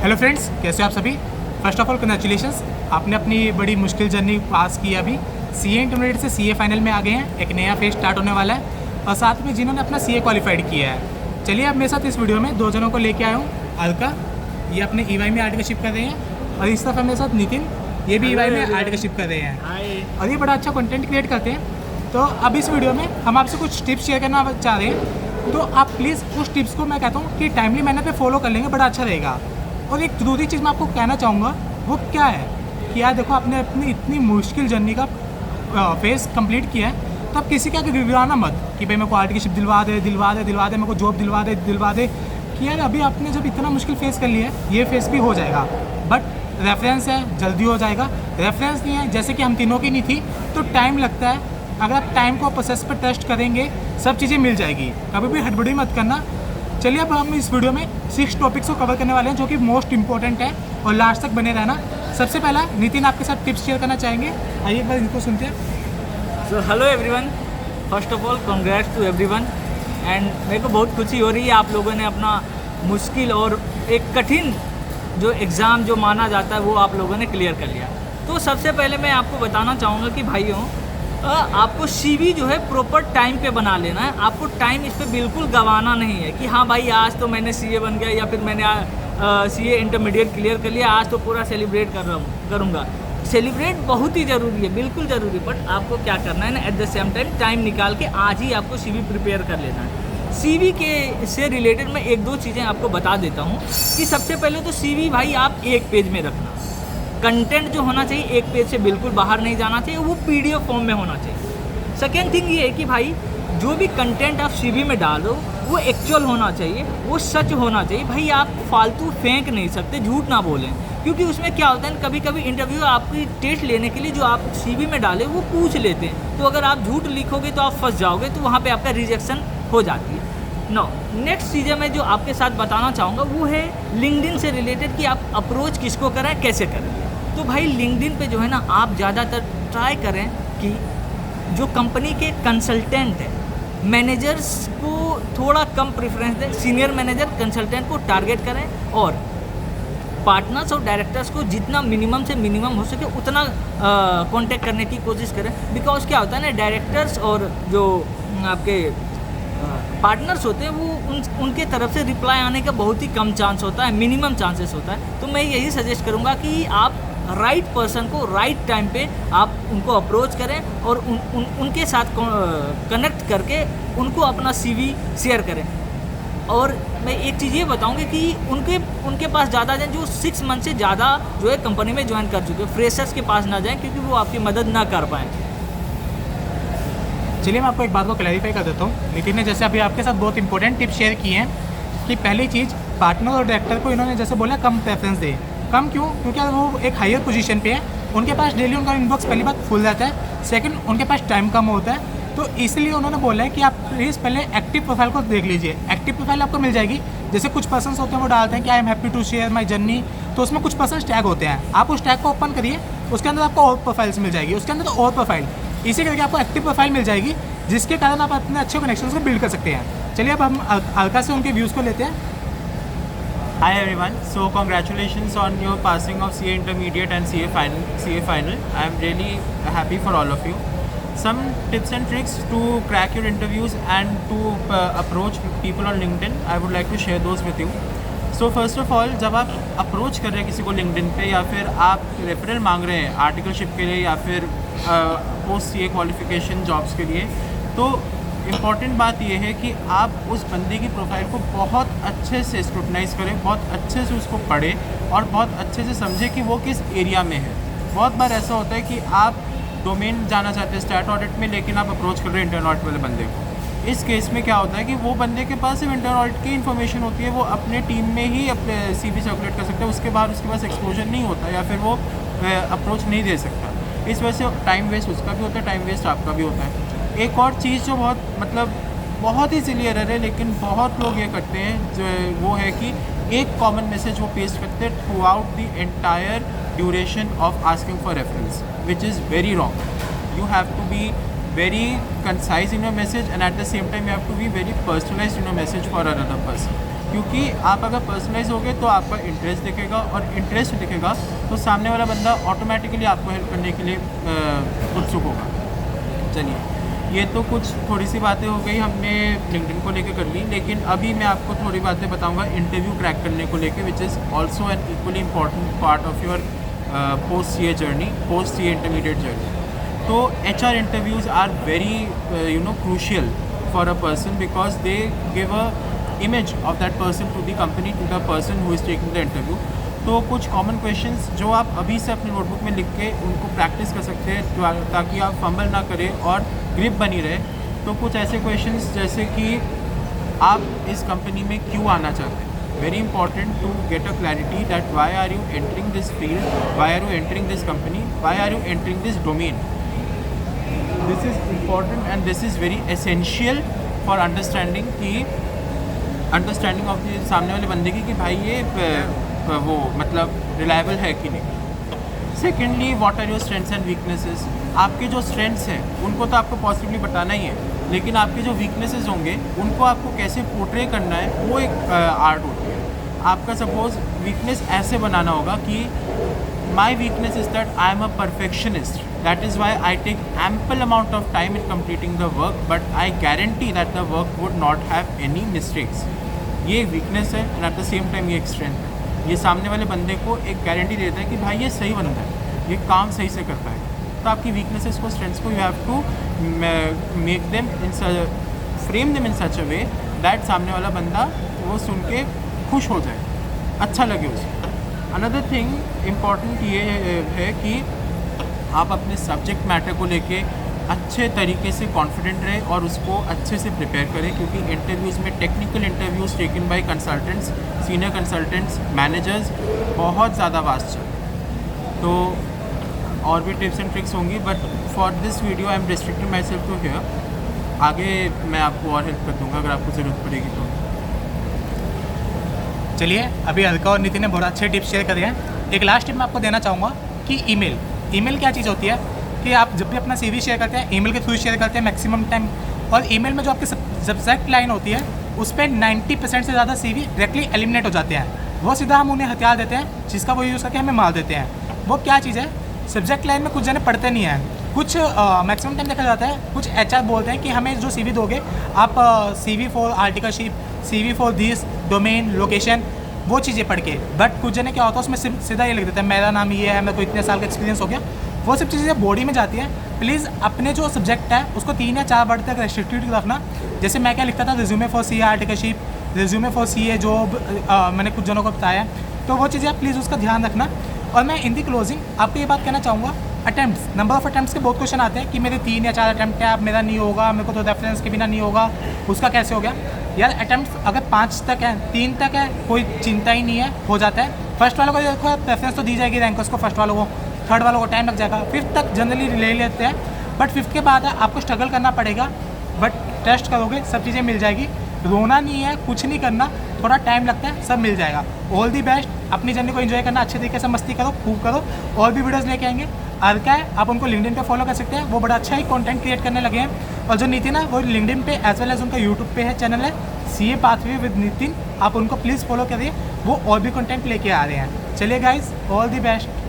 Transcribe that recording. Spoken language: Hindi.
हेलो फ्रेंड्स, कैसे हो आप सभी। फर्स्ट ऑफ ऑल कंग्रेचुलेशंस, आपने अपनी बड़ी मुश्किल जर्नी पास की। अभी सीए इंटरमीडिएट से सीए फाइनल में आ गए हैं। एक नया फेज स्टार्ट होने वाला है और साथ में जिन्होंने अपना सीए क्वालिफाइड किया है। चलिए अब मेरे साथ इस वीडियो में दो जनों को लेके आया हूँ। अलका, ये अपने ईवाई में आर्टिकलशिप कर रहे हैं, और इस तरफ मेरे साथ नितिन, ये भी ईवाई में आर्टिकलशिप कर रहे हैं और ये बड़ा अच्छा कंटेंट क्रिएट करते हैं। तो अब इस वीडियो में हम आपसे कुछ टिप्स शेयर करना चाह रहे हैं, तो आप प्लीज़ उस टिप्स को मैं कहता हूँ कि टाइमली मैनर पे फॉलो कर लेंगे, बड़ा अच्छा रहेगा। और एक जरूरी चीज़ मैं आपको कहना चाहूँगा, वो क्या है कि यार देखो, आपने अपनी इतनी मुश्किल जर्नी का फेस कंप्लीट किया है, तो आप किसी का गिड़गिड़ाना मत कि भाई मेरे को आर्टिकलशिप दिलवा दे, मेरे को जॉब दिलवा दे। कि यार अभी आपने जब इतना मुश्किल फेस कर लिया है, ये फेस भी हो जाएगा, बट रेफरेंस है, जल्दी हो जाएगा। रेफरेंस नहीं है, जैसे कि हम तीनों की नहीं थी, तो टाइम लगता है। अगर आप टाइम को प्रोसेस पर टेस्ट करेंगे, सब चीज़ें मिल जाएगी, कभी भी हड़बड़ी मत करना। चलिए अब हम इस वीडियो में 6 टॉपिक्स को कवर करने वाले हैं, जो कि मोस्ट इंपॉर्टेंट है, और लास्ट तक बने रहना। सबसे पहला नितिन आपके साथ टिप्स शेयर करना चाहेंगे, आइए एक बार इनको सुनते हैं। So hello everyone, first of all congrats to everyone. And मेरे को बहुत खुशी हो रही है, आप लोगों ने अपना मुश्किल और एक कठिन जो एग्ज़ाम जो माना जाता है वो आप लोगों ने क्लियर कर लिया। तो सबसे पहले मैं आपको बताना चाहूँगा कि भाइयों, आपको सीवी जो है प्रॉपर टाइम पे बना लेना है। आपको टाइम इस पे बिल्कुल गंवाना नहीं है कि हाँ भाई आज तो मैंने सीए बन गया, या फिर मैंने सीए इंटरमीडिएट क्लियर कर लिया, आज तो पूरा सेलिब्रेट करूँगा। सेलिब्रेट बहुत ही ज़रूरी है, बिल्कुल ज़रूरी, बट आपको क्या करना है ना, एट द सेम टाइम निकाल के आज ही आपको सीवी प्रिपेयर कर लेना है। सीवी के से रिलेटेड मैं एक दो चीज़ें आपको बता देता हूँ कि सबसे पहले तो सीवी भाई आप एक पेज में रखना। कंटेंट जो होना चाहिए एक पेज से बिल्कुल बाहर नहीं जाना चाहिए, वो पीडीएफ फॉर्म में होना चाहिए। सेकेंड थिंग ये है कि भाई जो भी कंटेंट आप सीवी में डालो वो एक्चुअल होना चाहिए, वो सच होना चाहिए। भाई आप फालतू फेंक नहीं सकते, झूठ ना बोलें, क्योंकि उसमें क्या होता है, कभी कभी इंटरव्यू आपकी टेस्ट लेने के लिए जो आप सीवी में डाले वो पूछ लेते हैं, तो अगर आप झूठ लिखोगे तो आप फंस जाओगे, तो वहाँ पर आपका रिजेक्शन हो जाती है। नो, नेक्स्ट चीज़ें मैं जो आपके साथ बताना चाहूँगा वो है लिंक्डइन से रिलेटेड, कि आप अप्रोच किसको करें, कैसे करें। तो भाई लिंक्डइन पे जो है ना, आप ज़्यादातर ट्राई करें कि जो कंपनी के कंसल्टेंट हैं, मैनेजर्स को थोड़ा कम प्रेफरेंस दें, सीनियर मैनेजर कंसल्टेंट को टारगेट करें, और पार्टनर्स और डायरेक्टर्स को जितना मिनिमम से मिनिमम हो सके उतना कांटेक्ट करने की कोशिश करें। बिकॉज क्या होता है ना, डायरेक्टर्स और जो आपके पार्टनर्स होते हैं वो उनके तरफ से रिप्लाई आने का बहुत ही कम चांस होता है, मिनिमम चांसेस होता है। तो मैं यही सजेस्ट करूँगा कि आप राइट पर्सन को राइट टाइम पे आप उनको अप्रोच करें, और उनके साथ कनेक्ट करके उनको अपना सीवी शेयर करें। और मैं एक चीज़ ये बताऊंगी कि उनके पास ज़्यादा जाएँ जो 6 मंथ से ज़्यादा जो है कंपनी में ज्वाइन कर चुके हैं। फ्रेशर्स के पास ना जाएं, क्योंकि वो आपकी मदद ना कर पाएँ। चलिए मैं आपको एक बात को क्लैरिफाई कर देता हूँ। नितिन ने जैसे अभी आपके साथ बहुत इंपॉर्टेंट टिप्स शेयर किए हैं कि पहली चीज़, पार्टनर और डायरेक्टर को इन्होंने जैसे बोला कम प्रेफरेंस दे। कम क्यों? क्योंकि वो एक हायर पोजीशन पे है, उनके पास डेली उनका इनबॉक्स पहली बात फुल रहता है, सेकंड उनके पास टाइम कम होता है। तो इसलिए उन्होंने बोला है कि आप प्लीज़ पहले एक्टिव प्रोफाइल को देख लीजिए। एक्टिव प्रोफाइल आपको मिल जाएगी, जैसे कुछ पर्सन्स होते हैं वो डालते हैं कि I am happy to share my journey, तो उसमें कुछ पर्सन्स टैग होते हैं। आप उस टैग को ओपन करिए, उसके अंदर आपको और प्रोफाइल्स मिल जाएगी, उसके अंदर और प्रोफाइल, इसी करके आपको एक्टिव प्रोफाइल मिल जाएगी, जिसके कारण आप अपने अच्छे कनेक्शंस को बिल्ड कर सकते हैं। चलिए अब हम अलका से उनके व्यूज़ को लेते हैं। Hi everyone, so congratulations on your passing of CA Intermediate and CA Final. I am really happy for all of you. Some tips and tricks to crack your interviews and to approach people on LinkedIn. I would like to share those with you. So first of all, जब आप अप्रोच कर रहे हैं किसी को LinkedIn पे, या फिर आप रेफरल मांग रहे हैं आर्टिकलशिप के लिए या फिर पोस्ट CA क्वालिफिकेशन जॉब्स के लिए, तो इम्पॉर्टेंट बात यह है कि आप उस बंदे की प्रोफाइल को बहुत अच्छे से स्क्रूटनाइज़ करें, बहुत अच्छे से उसको पढ़ें और बहुत अच्छे से समझें कि वो किस एरिया में है। बहुत बार ऐसा होता है कि आप डोमेन जाना चाहते हैं स्टैट ऑडिट में, लेकिन आप अप्रोच कर रहे हैं इंटरनल ऑडिट वाले बंदे को। इस केस में क्या होता है कि वो बंदे के पास सिर्फ इंटरनल ऑडिट की इन्फॉर्मेशन होती है, वो अपने टीम में ही अपने CV सर्कुलेट कर सकता है, उसके बाद उसके पास एक्सपोजर नहीं होता, या फिर वो अप्रोच नहीं दे सकता। इस वजह से टाइम वेस्ट उसका भी होता है, टाइम वेस्ट आपका भी होता है। एक और चीज़ जो बहुत ही सिली एरर है, लेकिन बहुत लोग ये करते हैं, जो वो है कि एक कॉमन मैसेज वो पेस्ट करते हैं throughout the entire duration of asking for reference, which is very wrong. You have to be very concise in your message, and at the same time you have to be very personalized in your message for another person. क्योंकि आप अगर पर्सनलाइज होगे तो आपका इंटरेस्ट दिखेगा, और इंटरेस्ट दिखेगा तो सामने वाला बंदा ऑटोमेटिकली आपको हेल्प करने के लिए उत्सुक होगा। चलिए, ये तो कुछ थोड़ी सी बातें हो गई हमने लिंक्डइन को लेकर कर ली, लेकिन अभी मैं आपको थोड़ी बातें बताऊंगा इंटरव्यू क्रैक करने को लेकर, which is also an equally important part of your post CA journey, post CA intermediate journey. तो HR interviews are very crucial for a person because they give a image of that person to the company, to the person who is taking the interview. तो कुछ कॉमन क्वेश्चंस जो आप अभी से अपनी नोटबुक में लिख के उनको प्रैक्टिस कर सकते हैं ताकि आप फंबल ना करें और ग्रिप बनी रहे। तो कुछ ऐसे क्वेश्चंस जैसे कि आप इस कंपनी में क्यों आना चाहते हैं, very important to get a clarity that why are you entering this field, why are you entering this company, why are you entering this domain. This is important and this is very essential for understanding of the सामने वाले बंदे की कि भाई ये वो मतलब रिलायबल है कि नहीं। Secondly, what are your strengths and weaknesses. आपके जो स्ट्रेंथ्स हैं उनको तो आपको पॉसिबली बताना ही है, लेकिन आपके जो वीकनेसेस होंगे उनको आपको कैसे पोर्ट्रे करना है वो एक आर्ट होती है। आपका सपोज वीकनेस ऐसे बनाना होगा कि my weakness is that I am a perfectionist, that is why I take ample amount of time in completing the work, but I guarantee that the work would not have any mistakes. ये वीकनेस है and at the same time ये एक स्ट्रेंथ है। ये सामने वाले बंदे को एक गारंटी देता है कि भाई ये सही बंदा है, ये काम सही से करता है। तो आपकी वीकनेसेस को, स्ट्रेंथ्स को you have to make them in frame them in such a way that सामने वाला बंदा वो सुन के खुश हो जाए, अच्छा लगे उसे। अनदर थिंग इम्पॉर्टेंट ये है कि आप अपने सब्जेक्ट मैटर को लेके अच्छे तरीके से कॉन्फिडेंट रहे और उसको अच्छे से प्रिपेयर करें, क्योंकि इंटरव्यूज़ में technical interviews taken by consultants, senior consultants, managers बहुत ज़्यादा वास्ट चलते हैं। तो और भी टिप्स एंड ट्रिक्स होंगी, but for this video I am restricting myself to here. आगे मैं आपको और हेल्प कर दूँगा अगर आपको ज़रूरत पड़ेगी तो। चलिए, अभी अलका और नितिन ने बहुत अच्छे टिप्स शेयर करे हैं। एक लास्ट टिप मैं आपको देना चाहूँगा कि ईमेल क्या चीज़ होती है कि आप जब भी अपना CV शेयर करते हैं ईमेल के थ्रू शेयर करते हैं मैक्सिमम टाइम, और ईमेल में जो आपकी सब्जेक्ट लाइन होती है उस पर 90% से ज़्यादा CV डायरेक्टली एलिमिनेट हो जाते हैं। वो सीधा हम उन्हें हथियार देते हैं जिसका वो यूज़ करके हमें मार देते हैं। वो क्या चीज़ है, सब्जेक्ट लाइन में कुछ जने पढ़ते नहीं हैं, कुछ मैक्सिमम टाइम देखा जाता है कुछ HR बोलते हैं कि हमें जो CV दोगे आप CV for articleship, CV for this domain location, वो चीज़ें पढ़ के, बट कुछ जने क्या होता है उसमें सीधा ये लिख देता है मेरा नाम ये है, मेरे को इतने साल का एक्सपीरियंस हो गया। वो सब चीज़ें बॉडी में जाती हैं। प्लीज़ अपने जो सब्जेक्ट है उसको 3 या 4 वर्ड तक रेस्ट्रिक्टेड रखना। जैसे मैं क्या लिखता था, resume for CA articleship, resume for CA job, मैंने कुछ जनों को बताया। तो वो चीज़ें आप प्लीज़ उसका ध्यान रखना। और मैं इन दी क्लोजिंग आपको ये बात कहना चाहूँगा, अटैम्प्ट्स, नंबर ऑफ अटैम्प्ट्स के बहुत क्वेश्चन आते हैं कि मेरे 3 या 4 अटैम्प्ट है, अब मेरा नहीं होगा, मेरे को तो रेफरेंस के बिना नहीं होगा, उसका कैसे हो गया। यार अटैम्प्ट्स अगर 5 तक है, 3 तक है, कोई चिंता ही नहीं है, हो जाता है। फर्स्ट वालों को देखो रेफरेंस तो दी जाएगी रैंकर्स को, फर्स्ट वालों को, थर्ड वालों को टाइम लग जाएगा, 5th तक जनरली ले लेते हैं, बट 5th के बाद आपको स्ट्रगल करना पड़ेगा, बट टेस्ट करोगे सब चीज़ें मिल जाएगी। रोना नहीं है, कुछ नहीं करना, थोड़ा टाइम लगता है, सब मिल जाएगा। ऑल दी बेस्ट, अपनी जर्नी को एंजॉय करना, अच्छे तरीके से मस्ती करो, खूब करो। और भी वीडियोस लेके आएंगे। अर्का है, आप उनको लिंक्डइन पे फॉलो कर सकते हैं, वो बड़ा अच्छा ही कंटेंट क्रिएट करने लगे हैं। और जो नितिन है वो लिंक्डइन पे एज वेल एज उनका यूट्यूब पे है, चैनल है CA पाथवे विद नितिन, आप उनको प्लीज़ फॉलो करिए, वो और भी कंटेंट लेके आ रहे हैं। चलिए गाइज, ऑल दी बेस्ट।